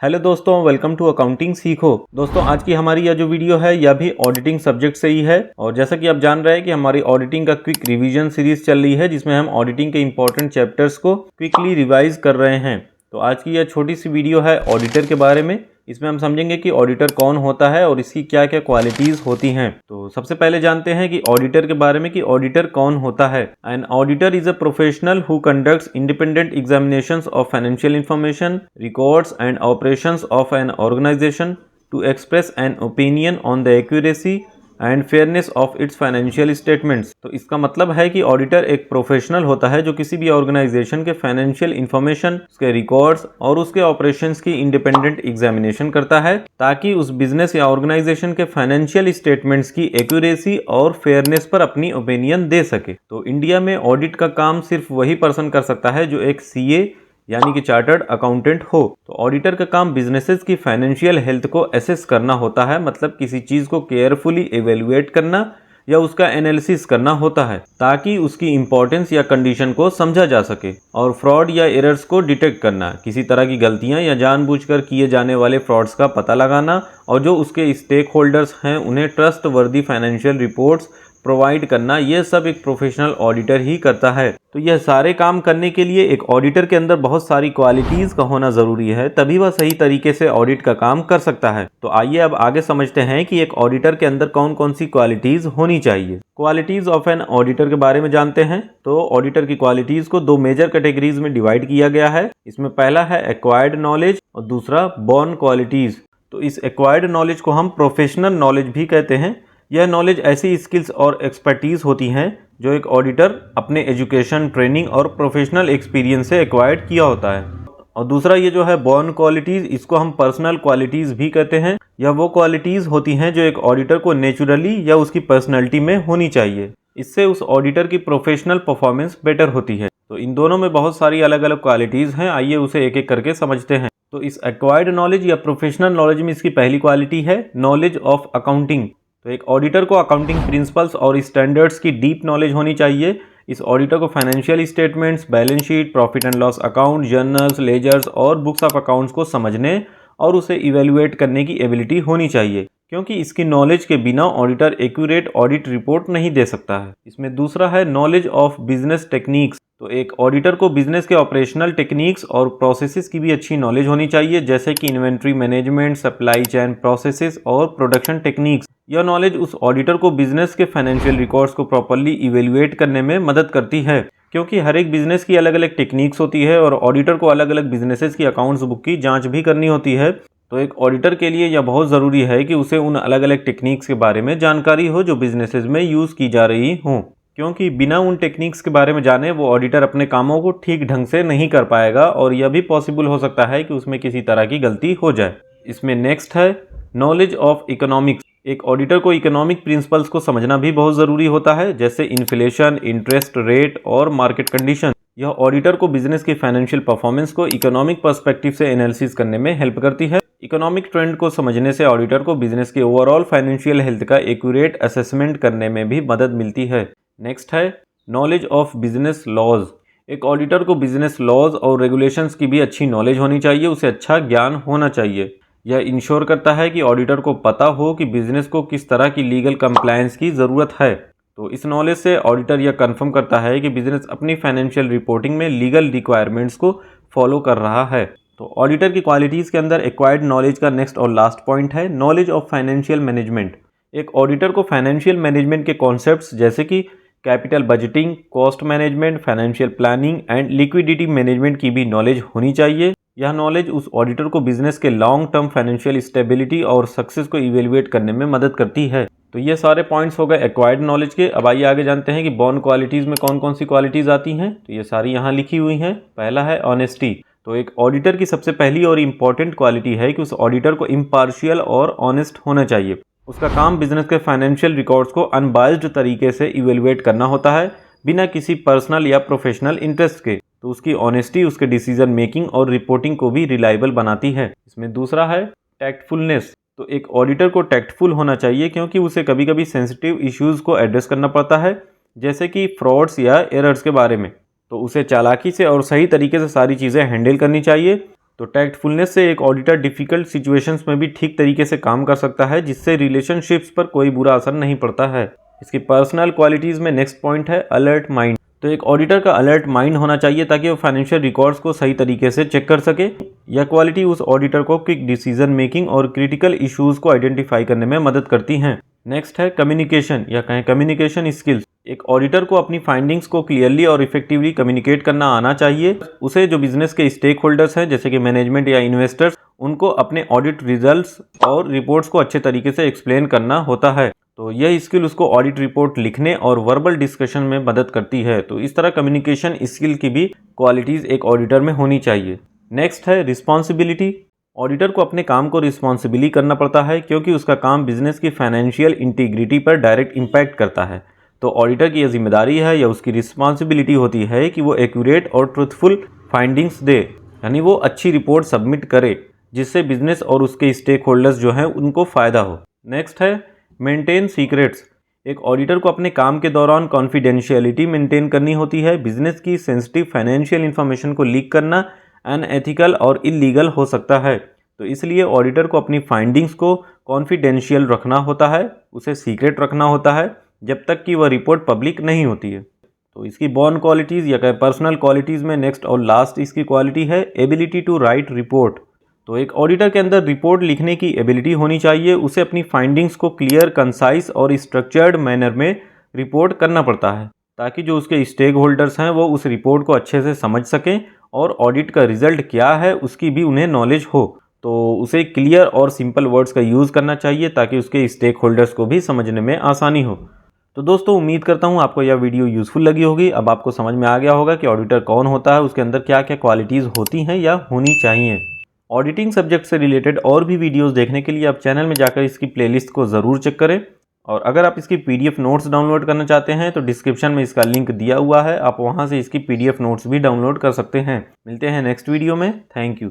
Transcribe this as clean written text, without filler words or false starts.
Hello दोस्तों, welcome to accounting सीखो। दोस्तों, आज की हमारी यह जो वीडियो है यह भी ऑडिटिंग सब्जेक्ट से ही है। और जैसा कि आप जान रहे हैं कि हमारी ऑडिटिंग का क्विक रिवीजन सीरीज चल रही है, जिसमें हम ऑडिटिंग के इंपॉर्टेंट चैप्टर्स को क्विकली रिवाइज कर रहे हैं। तो आज की यह छोटी सी वीडियो है ऑडिटर के बारे में। इसमें हम समझेंगे कि ऑडिटर कौन होता है और इसकी क्या क्या क्वालिटीज होती हैं। तो सबसे पहले जानते हैं कि ऑडिटर के बारे में कि ऑडिटर कौन होता है। An auditor is a professional who conducts independent examinations of financial information, records and operations of an organisation to express an opinion on the accuracy and fairness of its financial statements. तो इसका मतलब है कि auditor एक professional होता है जो किसी भी ऑर्गेनाइजेशन के फाइनेंशियल इंफॉर्मेशन, उसके रिकॉर्ड्स और उसके ऑपरेशंस की इंडिपेंडेंट एग्जामिनेशन करता है, ताकि उस बिजनेस या ऑर्गेनाइजेशन के फाइनेंशियल स्टेटमेंट्स की एक्यूरेसी और फेयरनेस पर अपनी ओपिनियन दे सके। तो इंडिया में ऑडिट का काम सिर्फ वही पर्सन कर सकता है जो एक सीए यानी कि चार्टर्ड अकाउंटेंट हो। तो ऑडिटर का काम बिजनेसेस की फाइनेंशियल हेल्थ को एसेस करना होता है, मतलब किसी चीज को केयरफुली एवेल्युएट करना या उसका एनालिसिस करना होता है, ताकि उसकी इंपॉर्टेंस या कंडीशन को समझा जा सके। और फ्रॉड या एरर्स को डिटेक्ट करना, किसी तरह की गलतियां या जानबूझकर किए जाने वाले फ्रॉड्स का पता लगाना, और जो उसके स्टेक होल्डर्स हैं उन्हें ट्रस्ट वर्दी फाइनेंशियल रिपोर्ट्स प्रोवाइड करना, यह सब एक प्रोफेशनल ऑडिटर ही करता है। तो यह सारे काम करने के लिए एक ऑडिटर के अंदर बहुत सारी क्वालिटीज का होना जरूरी है, तभी वह सही तरीके से ऑडिट का काम कर सकता है। तो आइए अब आगे समझते हैं कि एक ऑडिटर के अंदर कौन कौन सी क्वालिटीज होनी चाहिए। क्वालिटीज ऑफ एन ऑडिटर के बारे में जानते हैं। तो ऑडिटर की क्वालिटीज को दो मेजर कैटेगरीज में डिवाइड किया गया है। इसमें पहला है एक्वायर्ड नॉलेज और दूसरा बॉर्न क्वालिटीज। तो इस एक्वायर्ड नॉलेज को हम प्रोफेशनल नॉलेज भी कहते हैं। यह नॉलेज ऐसी स्किल्स और एक्सपर्टीज होती हैं जो एक ऑडिटर अपने एजुकेशन, ट्रेनिंग और प्रोफेशनल एक्सपीरियंस से एक्वायर्ड किया होता है। और दूसरा ये जो है बॉर्न क्वालिटीज, इसको हम पर्सनल क्वालिटीज भी कहते हैं। यह वो क्वालिटीज होती हैं जो एक ऑडिटर को नेचुरली या उसकी पर्सनैलिटी में होनी चाहिए। इससे उस ऑडिटर की प्रोफेशनल परफॉर्मेंस बेटर होती है। तो इन दोनों में बहुत सारी अलग अलग क्वालिटीज हैं, आइए उसे एक एक करके समझते हैं। तो इस एक्वायर्ड नॉलेज या प्रोफेशनल नॉलेज में इसकी पहली क्वालिटी है नॉलेज ऑफ अकाउंटिंग। तो एक ऑडिटर को अकाउंटिंग प्रिंसिपल्स और स्टैंडर्ड्स की डीप नॉलेज होनी चाहिए। इस ऑडिटर को financial statements, balance sheet, profit and loss account, journals, ledgers और बुक्स ऑफ अकाउंट्स को समझने और उसे इवेल्युएट करने की एबिलिटी होनी चाहिए, क्योंकि इसकी नॉलेज के बिना ऑडिटर एक्यूरेट ऑडिट रिपोर्ट नहीं दे सकता है। इसमें दूसरा है नॉलेज ऑफ बिजनेस टेक्निक्स। तो एक ऑडिटर को बिजनेस के ऑपरेशनल टेक्निक्स और प्रोसेसेस की भी अच्छी नॉलेज होनी चाहिए, जैसे कि inventory management, supply chain processes और प्रोडक्शन टेक्निक्स। यह नॉलेज उस ऑडिटर को बिजनेस के फाइनेंशियल रिकॉर्ड्स को प्रॉपर्ली इवेल्युएट करने में मदद करती है, क्योंकि हर एक बिजनेस की अलग अलग टेक्निक्स होती है और ऑडिटर को अलग अलग बिजनेसेस की अकाउंट्स बुक की जांच भी करनी होती है। तो एक ऑडिटर के लिए यह बहुत ज़रूरी है कि उसे उन अलग अलग टेक्निक्स के बारे में जानकारी हो जो बिजनेसेस में यूज़ की जा रही हों, क्योंकि बिना उन टेक्निक्स के बारे में जाने वो ऑडिटर अपने कामों को ठीक ढंग से नहीं कर पाएगा, और यह भी पॉसिबल हो सकता है कि उसमें किसी तरह की गलती हो जाए। इसमें नेक्स्ट है नॉलेज ऑफ इकोनॉमिक्स। एक ऑडिटर को इकोनॉमिक प्रिंसिपल्स को समझना भी बहुत ज़रूरी होता है, जैसे इन्फ्लेशन, इंटरेस्ट रेट और मार्केट कंडीशन। यह ऑडिटर को बिजनेस की फाइनेंशियल परफॉर्मेंस को इकोनॉमिक पर्सपेक्टिव से एनालिसिस करने में हेल्प करती है। इकोनॉमिक ट्रेंड को समझने से ऑडिटर को बिजनेस के ओवरऑल फाइनेंशियल हेल्थ का एक्यूरेट असेसमेंट करने में भी मदद मिलती है। नेक्स्ट है नॉलेज ऑफ बिजनेस लॉज। एक ऑडिटर को बिजनेस लॉज और रेगुलेशंस की भी अच्छी नॉलेज होनी चाहिए, उसे अच्छा ज्ञान होना चाहिए। यह इंश्योर करता है कि ऑडिटर को पता हो कि बिजनेस को किस तरह की लीगल कंप्लायंस की ज़रूरत है। तो इस नॉलेज से ऑडिटर यह कंफर्म करता है कि बिजनेस अपनी फाइनेंशियल रिपोर्टिंग में लीगल रिक्वायरमेंट्स को फॉलो कर रहा है। तो ऑडिटर की क्वालिटीज़ के अंदर एक्वायर्ड नॉलेज का नेक्स्ट और लास्ट पॉइंट है नॉलेज ऑफ फाइनेंशियल मैनेजमेंट। एक ऑडिटर को फाइनेंशियल मैनेजमेंट के कॉन्सेप्ट्स जैसे कि capital budgeting, cost management, financial planning and liquidity management की भी नॉलेज होनी चाहिए। यह नॉलेज उस ऑडिटर को बिजनेस के लॉन्ग टर्म फाइनेंशियल स्टेबिलिटी और सक्सेस को इवेल्युएट करने में मदद करती है। तो ये सारे पॉइंट्स हो गए एक्वायर्ड नॉलेज के। अब आइए आगे जानते हैं कि बॉर्न क्वालिटीज़ में कौन कौन सी क्वालिटीज़ आती हैं। तो ये सारी यहाँ लिखी हुई हैं। पहला है ऑनेस्टी। तो एक ऑडिटर की सबसे पहली और इम्पॉर्टेंट क्वालिटी है कि उस ऑडिटर को इम्पार्शियल और ऑनेस्ट होना चाहिए। उसका काम बिजनेस के फाइनेंशियल रिकॉर्ड्स को अनबायस्ड तरीके से इवेल्युएट करना होता है, बिना किसी पर्सनल या प्रोफेशनल इंटरेस्ट के। तो उसकी ऑनेस्टी उसके डिसीजन मेकिंग और रिपोर्टिंग को भी रिलायबल बनाती है। इसमें दूसरा है टैक्टफुलनेस। तो एक ऑडिटर को टैक्टफुल होना चाहिए, क्योंकि उसे कभी कभी सेंसिटिव इश्यूज़ को एड्रेस करना पड़ता है, जैसे कि फ्रॉड्स या एरर्स के बारे में। तो उसे चालाकी से और सही तरीके से सारी चीज़ें हैंडल करनी चाहिए। तो टैक्टफुलनेस से एक ऑडिटर डिफिकल्ट सिचुएशंस में भी ठीक तरीके से काम कर सकता है, जिससे रिलेशनशिप्स पर कोई बुरा असर नहीं पड़ता है। इसकी पर्सनल क्वालिटीज़ में नेक्स्ट पॉइंट है अलर्ट माइंड। तो एक ऑडिटर का अलर्ट माइंड होना चाहिए ताकि वो फाइनेंशियल रिकॉर्ड्स को सही तरीके से चेक कर सके। यह क्वालिटी उस ऑडिटर को क्विक डिसीजन मेकिंग और क्रिटिकल इश्यूज को आइडेंटिफाई करने में मदद करती हैं। नेक्स्ट है कम्युनिकेशन या कहें कम्युनिकेशन स्किल्स। एक ऑडिटर को अपनी फाइंडिंग्स को क्लियरली और इफेक्टिवली कम्युनिकेट करना आना चाहिए। उसे जो बिजनेस के स्टेक होल्डर्स हैं जैसे कि मैनेजमेंट या इन्वेस्टर्स, उनको अपने ऑडिट रिजल्ट्स और रिपोर्ट्स को अच्छे तरीके से एक्सप्लेन करना होता है। तो यह स्किल उसको ऑडिट रिपोर्ट लिखने और वर्बल डिस्कशन में मदद करती है। तो इस तरह कम्युनिकेशन स्किल की भी क्वालिटीज़ एक ऑडिटर में होनी चाहिए। नेक्स्ट है रिस्पॉन्सिबिलिटी। ऑडिटर को अपने काम को रिस्पॉन्सिबिली करना पड़ता है क्योंकि उसका काम बिजनेस की फाइनेंशियल इंटीग्रिटी पर डायरेक्ट इम्पैक्ट करता है। तो ऑडिटर की यह जिम्मेदारी है या उसकी रिस्पॉन्सिबिलिटी होती है कि वो एक्यूरेट और ट्रूथफुल फाइंडिंग्स दे, यानी वो अच्छी रिपोर्ट सबमिट करे जिससे बिजनेस और उसके स्टेक होल्डर्स जो हैं उनको फ़ायदा हो। नेक्स्ट है मेंटेन सीक्रेट्स। एक ऑडिटर को अपने काम के दौरान कॉन्फिडेंशियलिटी मेंटेन करनी होती है। बिजनेस की सेंसिटिव फाइनेंशियल इन्फॉर्मेशन को लीक करना अनएथिकल और इलीगल हो सकता है। तो इसलिए ऑडिटर को अपनी फाइंडिंग्स को कॉन्फिडेंशियल रखना होता है, उसे सीक्रेट रखना होता है जब तक कि वह रिपोर्ट पब्लिक नहीं होती है। तो इसकी बॉर्न क्वालिटीज़ या कहें पर्सनल क्वालिटीज़ में नेक्स्ट और लास्ट इसकी क्वालिटी है एबिलिटी टू राइट रिपोर्ट। तो एक ऑडिटर के अंदर रिपोर्ट लिखने की एबिलिटी होनी चाहिए। उसे अपनी फाइंडिंग्स को क्लियर, कंसाइज और स्ट्रक्चर्ड मैनर में रिपोर्ट करना पड़ता है ताकि जो उसके स्टेक होल्डर्स हैं वो उस रिपोर्ट को अच्छे से समझ सकें और ऑडिट का रिजल्ट क्या है उसकी भी उन्हें नॉलेज हो। तो उसे क्लियर और सिंपल वर्ड्स का यूज़ करना चाहिए ताकि उसके स्टेक होल्डर्स को भी समझने में आसानी हो। तो दोस्तों उम्मीद करता हूँ आपको यह वीडियो यूज़फुल लगी होगी। अब आपको समझ में आ गया होगा कि ऑडिटर कौन होता है, उसके अंदर क्या क्या क्वालिटीज़ होती हैं या होनी चाहिए। ऑडिटिंग सब्जेक्ट से रिलेटेड और भी वीडियोस देखने के लिए आप चैनल में जाकर इसकी प्लेलिस्ट को ज़रूर चेक करें। और अगर आप इसकी PDF नोट्स डाउनलोड करना चाहते हैं तो डिस्क्रिप्शन में इसका लिंक दिया हुआ है, आप वहां से इसकी PDF नोट्स भी डाउनलोड कर सकते हैं। मिलते हैं नेक्स्ट वीडियो में। Thank you.